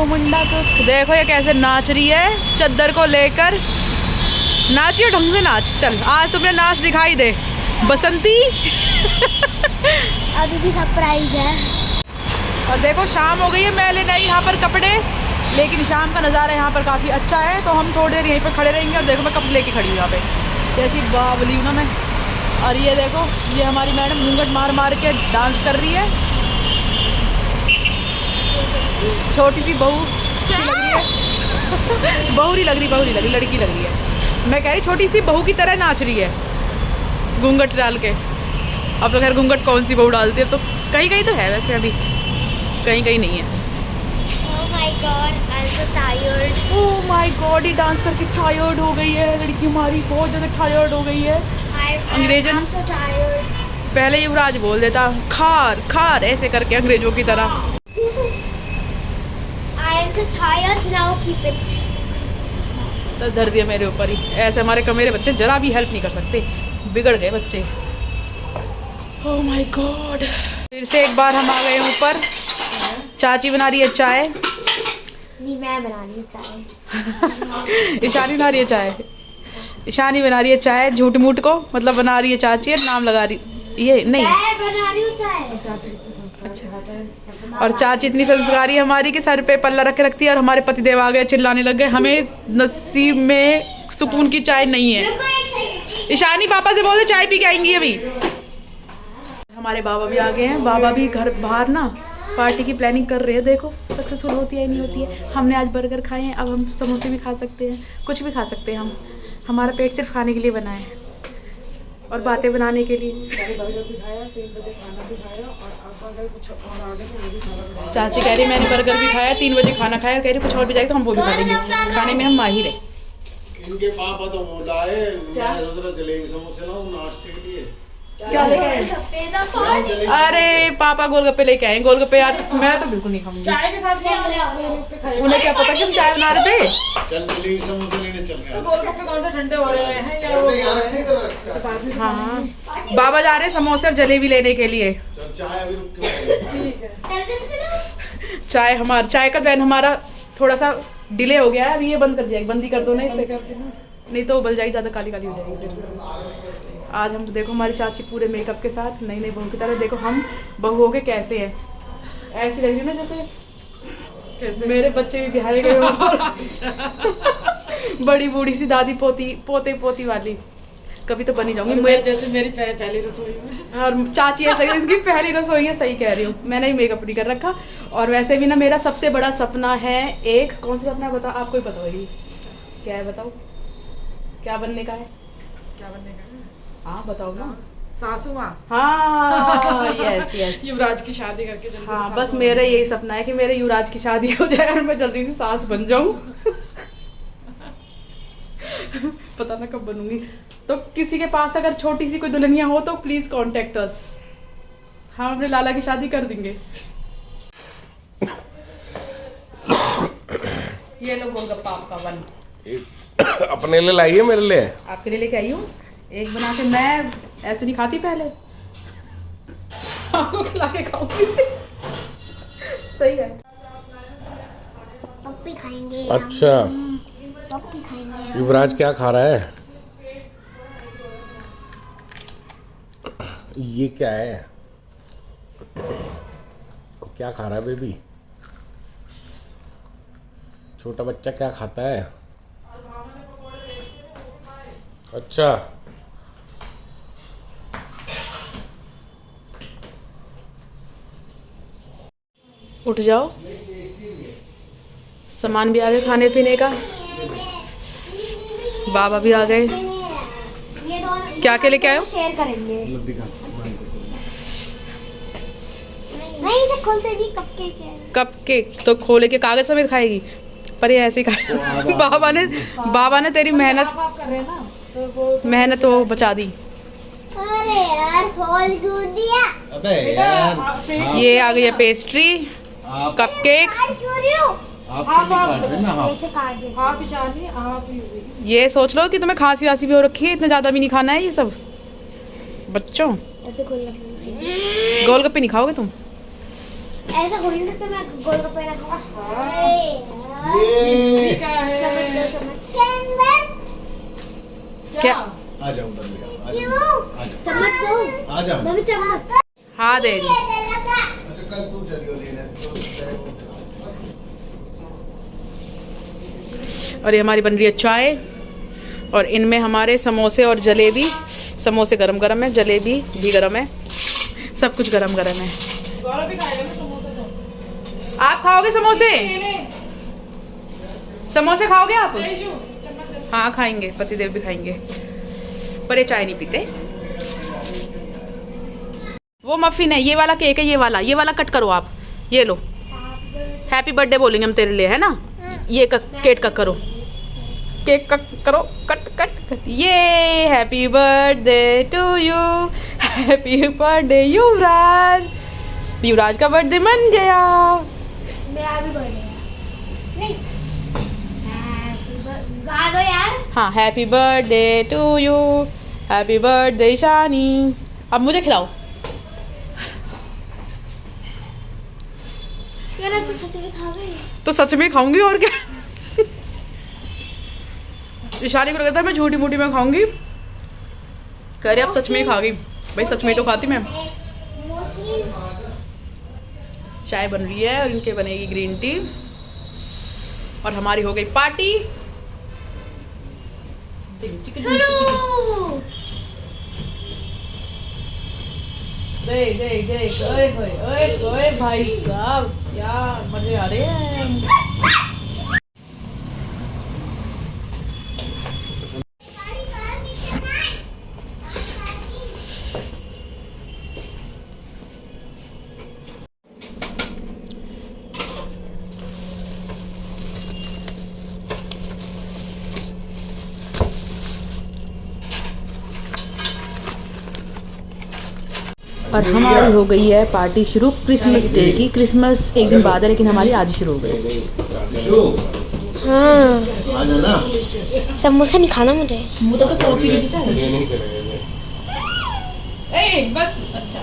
मुंडा को देखो ये कैसे नाच रही है चद्दर को लेकर। नाचियो ढंग से नाच। चल आज तुमने नाच दिखाई दे बसंती। अभी भी सरप्राइज है। और देखो शाम हो गई है, मैले नहीं यहाँ पर कपड़े, लेकिन शाम का नज़ारा यहाँ पर काफ़ी अच्छा है, तो हम थोड़ी देर यहीं पर खड़े रहेंगे। और देखो मैं कपड़े लेके खड़ी हूँ यहाँ पे, जैसी बावली हूँ ना मैं। और ये देखो ये हमारी मैडम घूंघट मार मार के डांस कर रही है। छोटी सी बहू लग रही है। बहू नहीं लग रही, लड़की लग रही है। मैं कह रही छोटी सी बहू की तरह नाच रही है घूंघट डाल के। अब तो खैर घूंघट कौन सी बहू डालती है, अब तो कहीं कहीं तो है वैसे, अभी कहीं कहीं नहीं है। Oh my God, I'm so tired. Oh my God, ये डांस करके टायर्ड हो गई है लड़की हमारी, बहुत ज़्यादा टायर्ड हो गई है। अंग्रेजन I'm so tired. पहले युवराज बोल देता खार खार ऐसे करके अंग्रेजों की तरह। I am so tired now. Keep it. तो धर दिया मेरे ऊपर ही। ऐसे हमारे कमेरे बच्चे जरा भी हेल्प नहीं कर सकते, बिगड़ गए बच्चे। ओह माय गॉड, फिर से एक बार हम आ गए ऊपर। चाची बना रही है चाय। नहीं, मैं बना रही हूँ चाय। ईशानी बना रही है चाय। ईशानी बना रही है चाय झूठ मूठ को, मतलब बना रही है चाची है, नाम लगा रही ये नहीं। मैं बना रही हूँ चाय। अच्छा। और चाची इतनी संस्कारी हमारी कि सर पे पल्ला रख के रखती है, और हमारे पतिदेव आ गए चिल्लाने लग गए, हमें नसीब में सुकून की चाय नहीं है। ईशानी पापा से बोल दे चाय पी के आएंगी अभी। हमारे बाबा भी आ गए हैं। बाबा भी घर बाहर ना पार्टी की प्लानिंग कर रहे हैं। देखो सक्सेसफुल होती है नहीं होती है। हमने आज बर्गर खाए हैं, अब हम समोसे भी खा सकते हैं, कुछ भी खा सकते हैं हम। हमारा पेट सिर्फ खाने के लिए बना है और बातें बनाने के लिए। चाची कह रही मैंने बर्गर भी खाया, 3 बजे खाना खाया, कह रही कुछ और भी जाएगा तो हम वो भी खा लेंगे। खाने में हम माहिर हैं। इनके पापा तो वो लाए जलेबी समोसे ना नाश्ते के लिए। क्या लेके आए? अरे पापा गोलगप्पे लेके आए। गोलगप्पे यार मैं तो बिल्कुल नहीं खाऊंगी चाय के साथ। उन्हें क्या पता कि हम चाय बना रहे थे। चल जलेबी समोसे लेने चल रहे हैं। गोलगप्पे कौन से ठंडे हो रहे हैं या हाँ बाबा जा रहे हैं समोसे और जलेबी लेने के लिए। चाय अभी रुक के चाय हमारा चाय का वैन हमारा थोड़ा सा डिले हो गया है। अभी ये बंद कर दिया, बंदी कर दो ना इसे, नहीं तो उबल जाएगी, ज़्यादा काली काली हो जाएगी। आज हम देखो हमारी चाची पूरे मेकअप के साथ नई नई बहू की तरह। देखो हम बहू हो के कैसे हैं, ऐसी लग रही है ना जैसे मेरे बच्चे भी बिहारे गए हो। बड़ी बूढ़ी सी दादी पोती पोते पोती वाली। कभी तो बनी जाऊंगी मैं, जैसे मेरी पहली रसोई में। और चाची ऐसे इनकी पहली रसोई है। सही कह रही हूँ, मैंने ही मेकअप नहीं कर रखा। और वैसे भी ना मेरा सबसे बड़ा सपना है एक, कौन सा सपना है बताओ, आपको ही पता होगी क्या है, बताओ क्या बनने का है? क्या बनने का है? हाँ बताओ ना। सासू माँ। हाँ यस यस। युवराज की शादी करके जल्दी हाँ से बस मेरा यही सपना है कि मेरे युवराज की शादी हो जाए और मैं जल्दी से सास बन जाऊं। पता ना कब बनूंगी। तो किसी के पास अगर छोटी सी कोई दुल्हनिया हो तो प्लीज कॉन्टेक्ट अस, हम अपने लाला की शादी कर देंगे। ये लो गोलगप्पा आपका वन। अपने लिए लाइए मेरे लिए? आपके लिए लेके आई हूँ एक बना के। मैं ऐसे नहीं खाती पहले, आपको खिला के खाऊंगी। सही है। पप्पी खाएंगे। अच्छा पप्पी खाएंगे। युवराज क्या खा रहा है? ये क्या है? क्या खा रहा है बेबी? छोटा बच्चा क्या खाता है? अच्छा उठ जाओ, सामान भी आ गए खाने पीने का। बाबा भी आ गए। क्या क्या लेके आए हो? शेयर करेंगे। नहीं इसे खोलते नहीं, कपकेक है। कपकेक तो खोले के कागज समेत खाएगी, पर ये ऐसे ही खाए। बाबा ने तेरी मेहनत वो बचा दी। अरे यार खोल कूद दिया। अबे यार ये आ गई है पेस्ट्री, कपकेक। ये सोच लो कि तुम्हें खांसी वासी भी हो रखी है, इतना ज्यादा भी नहीं खाना है ये सब बच्चों। गोलगप्पे नहीं खाओगे तुम? ऐसा हो ही नहीं सकता, मैं गोलगप्पे ना खाऊं। ये चम्मच क्या? आ जाओ उधर ले आओ, आ जाओ चम्मच दो आ जाओ। मम्मी, चम्मच। हाँ दे दी। अच्छा कल तू चलियो लेने तो और ये हमारी बन रही है चाय, और इनमें हमारे समोसे और जलेबी। समोसे गरम गरम है, जलेबी भी गरम है, सब कुछ गरम गरम है। आप खाओगे समोसे? समोसे खाओगे आप? हाँ खाएंगे, पतिदेव भी खाएंगे, पर ये चाय नहीं पीते। वो मफिन है, ये वाला केक है, ये वाला कट करो आप, ये लो। हैप्पी बर्थडे बोलेंगे हम तेरे लिए, है ना? ये केक कट करो, केक कट करो, कट कट कट। ये happy birthday to you, happy birthday Yuvraj. Yuvraj का बर्थडे मन गया। मेरा भी बर्थडे है। नहीं, गा दो यार। हाँ, happy birthday to you, happy birthday Ishani. अब मुझे खिलाओ। यार अब तो सच में खा गई। तो सच में खाऊंगी और क्या। ईशानी को कहता है मैं झूठी मूठी में खाऊंगी, कह रही अब सच में ही खा गई। भाई सच में ही तो खाती मैं। चाय बन रही है और इनके बनेगी ग्रीन टी, और हमारी हो गई पार्टी। देख देख देख, ओए ओए ओए भाई साहब, क्या मजे आ रहे हैं। और हमारी हो गई है पार्टी शुरू क्रिसमस डे की। क्रिसमस एक दिन बाद है, लेकिन हमारी आज शुरू हो गई। हाँ, आ जाना। समोसा नहीं खाना मुझे। मुँह तो पहुंच ही गई थी। ए बस, अच्छा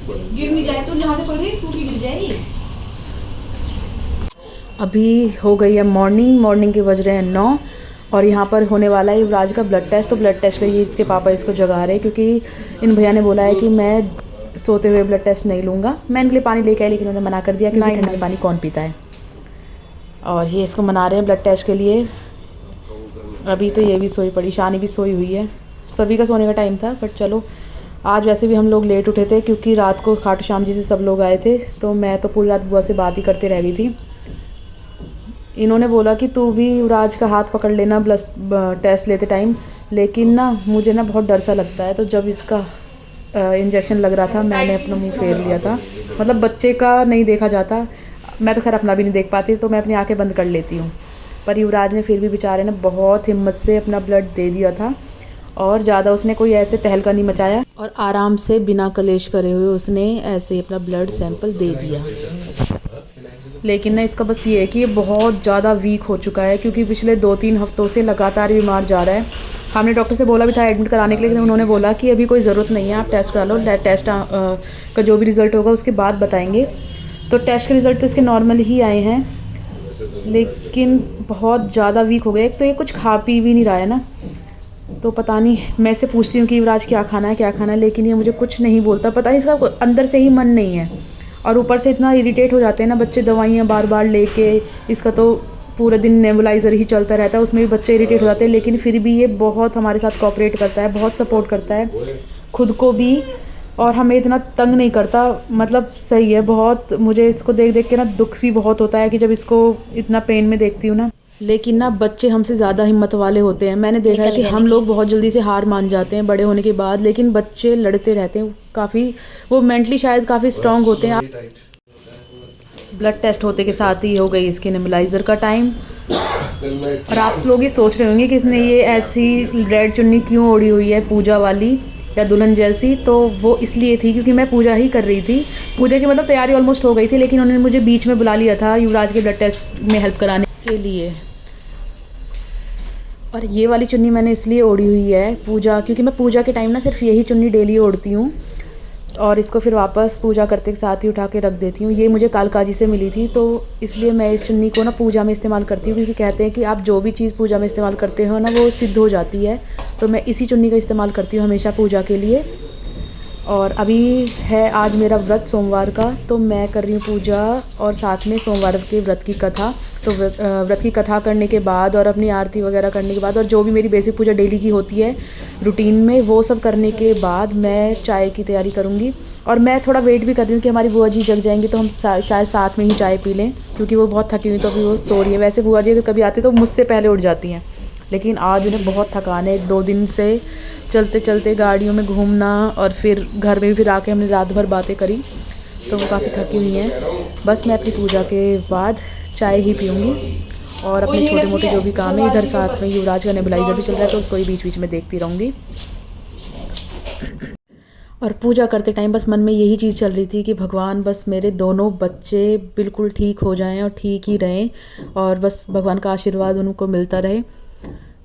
गिर नहीं जाए तो, यहाँ से पड़ गई टूट के गिर जाएगी। अभी हो गई है मॉर्निंग के बज रहे हैं 9, और यहाँ पर होने वाला है युवराज का ब्लड टेस्ट। तो ब्लड टेस्ट के लिए इसके पापा इसको जगा रहे हैं, क्योंकि इन भैया ने बोला है कि मैं सोते हुए ब्लड टेस्ट नहीं लूँगा। मैं इनके लिए पानी लेके आई, लेकिन उन्होंने मना कर दिया क्योंकि ठंडा पानी कौन पीता है। और ये इसको मना रहे हैं ब्लड टेस्ट के लिए। अभी तो ये भी सोई पड़ी, शानी भी सोई हुई है। सभी का सोने का टाइम था, बट चलो आज वैसे भी हम लोग लेट उठे थे, क्योंकि रात को खाटू श्याम जी से सब लोग आए थे। तो मैं तो पूरी रात बुआ से बात ही करते रह गई थी। इन्होंने बोला कि तू भी युवराज का हाथ पकड़ लेना ब्लड टेस्ट लेते टाइम, लेकिन ना मुझे ना बहुत डर सा लगता है। तो जब इसका इंजेक्शन लग रहा था, मैंने अपना मुंह फेर लिया था। मतलब बच्चे का नहीं देखा जाता, मैं तो खैर अपना भी नहीं देख पाती, तो मैं अपनी आंखें बंद कर लेती हूँ। पर युवराज ने फिर भी बेचारे ने बहुत हिम्मत से अपना ब्लड दे दिया था, और ज़्यादा उसने कोई ऐसे तहलका नहीं मचाया, और आराम से बिना कलेश करे हुए उसने ऐसे अपना ब्लड सैंपल दे दिया। लेकिन ना इसका बस ये है कि ये बहुत ज़्यादा वीक हो चुका है, क्योंकि पिछले 2-3 हफ्तों से लगातार बीमार जा रहा है। हमने डॉक्टर से बोला भी था एडमिट कराने के लिए, लेकिन उन्होंने बोला कि अभी कोई ज़रूरत नहीं है, आप टेस्ट करा लो, टेस्ट का जो भी रिज़ल्ट होगा उसके बाद बताएंगे। तो टेस्ट के रिज़ल्ट तो इसके नॉर्मल ही आए हैं, लेकिन बहुत ज़्यादा वीक हो गया। एक तो ये कुछ खा पी भी नहीं रहा है ना, तो पता नहीं, मैं इससे पूछती हूँ कि युवराज क्या खाना है, लेकिन ये मुझे कुछ नहीं बोलता। पता नहीं इसका अंदर से ही मन नहीं है, और ऊपर से इतना इरिटेट हो जाते हैं ना बच्चे दवाइयाँ बार बार लेके। इसका तो पूरे दिन नेबुलाइज़र ही चलता रहता है, उसमें भी बच्चे इरिटेट हो जाते हैं। लेकिन फिर भी ये बहुत हमारे साथ कोऑपरेट करता है, बहुत सपोर्ट करता है खुद को भी, और हमें इतना तंग नहीं करता। मतलब सही है बहुत। मुझे इसको देख देख के ना दुख भी बहुत होता है कि जब इसको इतना पेन में देखती हूँ ना। लेकिन ना बच्चे हमसे ज़्यादा हिम्मत वाले होते हैं। मैंने देखा है कि हम लोग बहुत जल्दी से हार मान जाते हैं बड़े होने के बाद, लेकिन बच्चे लड़ते रहते हैं। काफ़ी वो मेंटली शायद काफ़ी स्ट्रांग होते हैं। ब्लड टेस्ट होते के साथ ही हो गई इसके नेबुलाइज़र का टाइम। और आप लोग ये सोच रहे होंगे कि इसने ये ऐसी रेड चुन्नी क्यों ओढ़ी हुई है, पूजा वाली या दुल्हन जैसी। तो वो इसलिए थी क्योंकि मैं पूजा ही कर रही थी। पूजा की मतलब तैयारी ऑलमोस्ट हो गई थी, लेकिन उन्होंने मुझे बीच में बुला लिया था युवराज के ब्लड टेस्ट में हेल्प कराने के लिए। और ये वाली चुन्नी मैंने इसलिए ओढ़ी हुई है पूजा, क्योंकि मैं पूजा के टाइम ना सिर्फ यही चुन्नी डेली ओढ़ती हूँ। और इसको फिर वापस पूजा करते के साथ ही उठा के रख देती हूँ। ये मुझे कालका जी से मिली थी, तो इसलिए मैं इस चुन्नी को ना पूजा में इस्तेमाल करती हूँ, क्योंकि कहते हैं कि आप जो भी चीज़ पूजा में इस्तेमाल करते हो ना वो सिद्ध हो जाती है। तो मैं इसी चुन्नी का इस्तेमाल करती हूँ हमेशा पूजा के लिए। और अभी है आज मेरा व्रत सोमवार का, तो मैं कर रही हूँ पूजा और साथ में सोमवार के व्रत की कथा। तो व्रत की कथा करने के बाद और अपनी आरती वगैरह करने के बाद और जो भी मेरी बेसिक पूजा डेली की होती है रूटीन में, वो सब करने के बाद मैं चाय की तैयारी करूँगी। और मैं थोड़ा वेट भी कर रही हूँ कि हमारी बुआ जी जग जाएंगी तो हम शायद साथ में ही चाय पी लें, क्योंकि वो बहुत थकी हुई तो अभी वो सो रही है। वैसे बुआ जी अगर कभी आती तो मुझसे पहले उठ जाती हैं, लेकिन आज उन्हें बहुत थकान है। 2 दिन से चलते चलते गाड़ियों में घूमना और फिर घर में भी फिर आके हमने रात भर बातें करी, तो वो काफ़ी थकी हुई हैं। बस मैं अपनी पूजा के बाद चाय ही पीऊँगी और अपने छोटे मोटे जो भी काम है, इधर साथ में युवराज का नेबुलाइजर भी चल रहा है तो उसको ही बीच बीच में देखती रहूँगी। और पूजा करते टाइम बस मन में यही चीज़ चल रही थी कि भगवान बस मेरे दोनों बच्चे बिल्कुल ठीक हो जाएं और ठीक ही रहें, और बस भगवान का आशीर्वाद उनको मिलता रहे।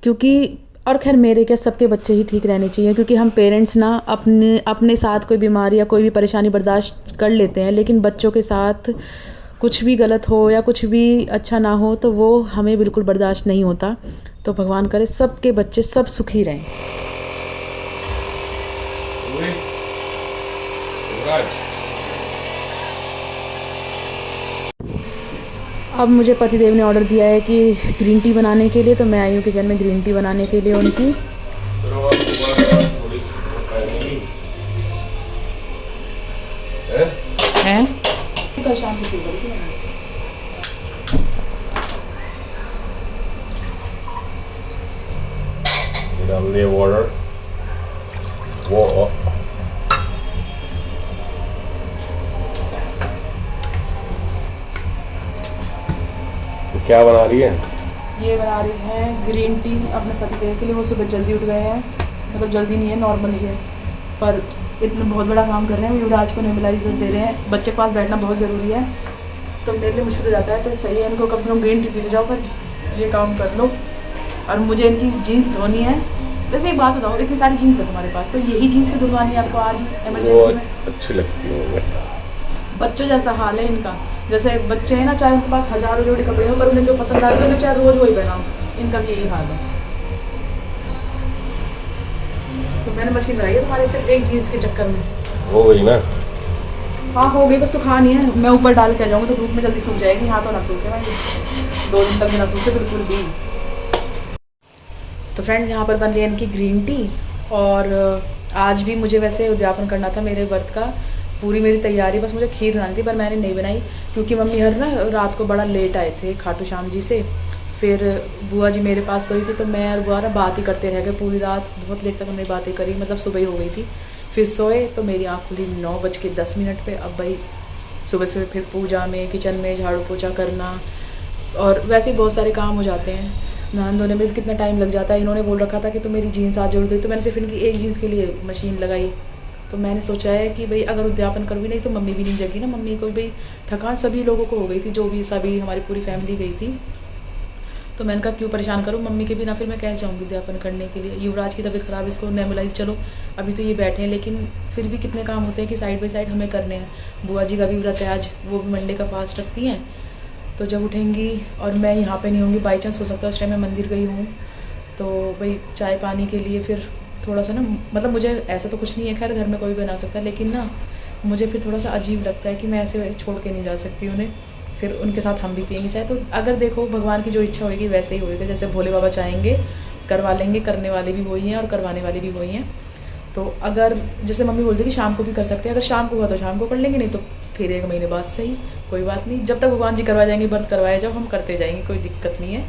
क्योंकि और खैर मेरे क्या, सबके बच्चे ही ठीक रहने चाहिए, क्योंकि हम पेरेंट्स ना अपने साथ कोई बीमारी या कोई भी परेशानी बर्दाश्त कर लेते हैं, लेकिन बच्चों के साथ कुछ भी गलत हो या कुछ भी अच्छा ना हो तो वो हमें बिल्कुल बर्दाश्त नहीं होता। तो भगवान करे सबके बच्चे सब सुखी रहें। अब मुझे पतिदेव ने ऑर्डर दिया है कि ग्रीन टी बनाने के लिए, तो मैं आई हूँ किचन में ग्रीन टी बनाने के लिए उनकी। हैं? कल शाम को डाल दिया वाटर, वो क्या बना रही है? ये बना रही है ग्रीन टी अपने पतिदेव के लिए। वो सुबह जल्दी उठ गए हैं, मतलब जल्दी नहीं है, नॉर्मल ही है, पर इतना बहुत बड़ा काम कर रहे हैं। वो युवराज को नेबुलाइजर दे रहे हैं। बच्चे के पास बैठना बहुत ज़रूरी है, तो मेरे लिए मुश्किल हो जाता है, तो सही है इनको कम से कम ग्रीन टी पीते जाओ, पर ये काम कर लो। और मुझे इनकी जीन्स धोनी है। वैसे एक बात बताओ, इतनी सारी जीन्स है तुम्हारे पास, तो यही जीन्स की धुलवानी है आपको आज एमरजेंसी में? अच्छी लगती है। बच्चों जैसा हाल है इनका। जैसे बच्चे हैं ना, चाहे उनके पास हज़ारों जोड़ी कपड़े हो, पर उन्हें जो पसंद आ रहा है उन्हें चाहे रोज़ वही पहनाओ, इनका भी यही हाल है। तो मैंने मशीन लगाई है तुम्हारे सिर्फ एक जीन्स के चक्कर में। हो गई ना? हाँ हो गई, बस सुखा नहीं है। मैं ऊपर डाल के आ जाऊँगी तो धूप में जल्दी सूख जाएगी। हाँ तो ना सूखे भाई, 2 दिन तक भी ना सूखे बिल्कुल भी। तो फ्रेंड्स यहाँ पर बन रही है इनकी ग्रीन टी। और आज भी मुझे वैसे उद्यापन करना था मेरे व्रत का, पूरी मेरी तैयारी, बस मुझे खीर बनानी थी, पर मैंने नहीं बनाई क्योंकि मम्मी हर ना रात को बड़ा लेट आए थे खाटू श्याम जी से। फिर बुआ जी मेरे पास सोई थी, तो मैं और बुआ ना बात ही करते रह गए पूरी रात। बहुत लेट तक हमने बातें करी, मतलब सुबह ही हो गई थी। फिर सोए तो मेरी आँख खुली 9:10 पे। अब भाई सुबह सुबह फिर पूजा में, किचन में झाड़ू पोछा करना, और वैसे ही बहुत सारे काम हो जाते हैं। नहाने धोने में भी कितना टाइम लग जाता है। इन्होंने बोल रखा था कि तो मेरी जीन्स आज जोड़ दी, तो मैंने सिर्फ इनकी एक जीन्स के लिए मशीन लगाई। तो मैंने सोचा है कि भाई अगर उद्यापन करूँगी नहीं तो मम्मी भी नहीं जगी ना। मम्मी को भी भाई थकान सभी लोगों को हो गई थी, जो भी सभी हमारी पूरी फैमिली गई थी। तो मैंने कहा क्यों परेशान करूँ मम्मी के बिना, फिर मैं कैसे जाऊँगी उद्यापन करने के लिए। युवराज की तबीयत ख़राब है, इसको नेबुलाइज, चलो अभी तो ये बैठे हैं, लेकिन फिर भी कितने काम होते हैं कि साइड बाई साइड हमें करने हैं। बुआ जी का भी व्रत है आज, वो भी मंडे का फास्ट रखती हैं। तो जब उठेंगी और मैं यहाँ पे नहीं होंगी, बाई चांस हो सकता है उस टाइम मैं मंदिर गई हूँ, तो भाई चाय पानी के लिए फिर थोड़ा सा ना, मतलब मुझे ऐसा तो कुछ नहीं है, खैर घर में कोई बना सकता है, लेकिन ना मुझे फिर थोड़ा सा अजीब लगता है कि मैं ऐसे छोड़ के नहीं जा सकती उन्हें। फिर उनके साथ हम भी पियेंगे चाय। तो अगर देखो भगवान की जो इच्छा होगी वैसे ही होएगा, जैसे भोले बाबा चाहेंगे करवा लेंगे, करने वाले भी वही हैं और करवाने वाले भी वही हैं। तो अगर जैसे मम्मी बोलती कि शाम को भी कर सकते हैं, अगर शाम को हुआ तो शाम को कर लेंगे, नहीं तो फिर 1 महीने बाद सही, कोई बात नहीं। जब तक भगवान जी करवा जाएंगे, व्रत करवाए जाओ, हम करते जाएंगे, कोई दिक्कत नहीं है।